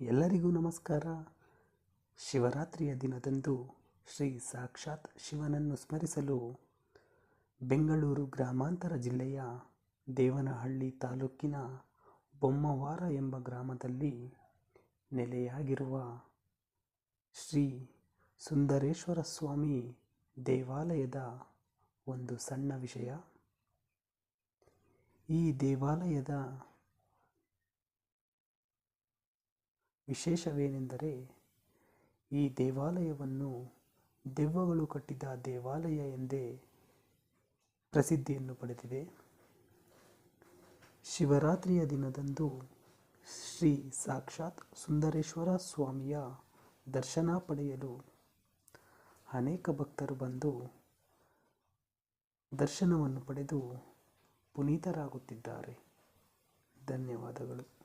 ಎಲ್ಲರಿಗೂ ನಮಸ್ಕಾರ. ಶಿವರಾತ್ರಿಯ ದಿನದಂದು ಶ್ರೀ ಸಾಕ್ಷಾತ್ ಶಿವನನ್ನು ಸ್ಮರಿಸಲು ಬೆಂಗಳೂರು ಗ್ರಾಮಾಂತರ ಜಿಲ್ಲೆಯ ದೇವನಹಳ್ಳಿ ತಾಲೂಕಿನ ಬೊಮ್ಮವಾರ ಎಂಬ ಗ್ರಾಮದಲ್ಲಿ ನೆಲೆಯಾಗಿರುವ ಶ್ರೀ ಸುಂದರೇಶ್ವರ ಸ್ವಾಮಿ ದೇವಾಲಯದ ಒಂದು ಸಣ್ಣ ವಿಷಯ. ಈ ದೇವಾಲಯದ ವಿಶೇಷವೇನೆಂದರೆ, ಈ ದೇವಾಲಯವನ್ನು ದೆವ್ವಗಳು ಕಟ್ಟಿದ ದೇವಾಲಯ ಎಂದೇ ಪ್ರಸಿದ್ಧಿಯನ್ನು ಪಡೆದಿದೆ. ಶಿವರಾತ್ರಿಯ ದಿನದಂದು ಶ್ರೀ ಸಾಕ್ಷಾತ್ ಸುಂದರೇಶ್ವರ ಸ್ವಾಮಿಯ ದರ್ಶನ ಪಡೆಯಲು ಅನೇಕ ಭಕ್ತರು ಬಂದು ದರ್ಶನವನ್ನು ಪಡೆದು ಪುನೀತರಾಗುತ್ತಿದ್ದಾರೆ. ಧನ್ಯವಾದಗಳು.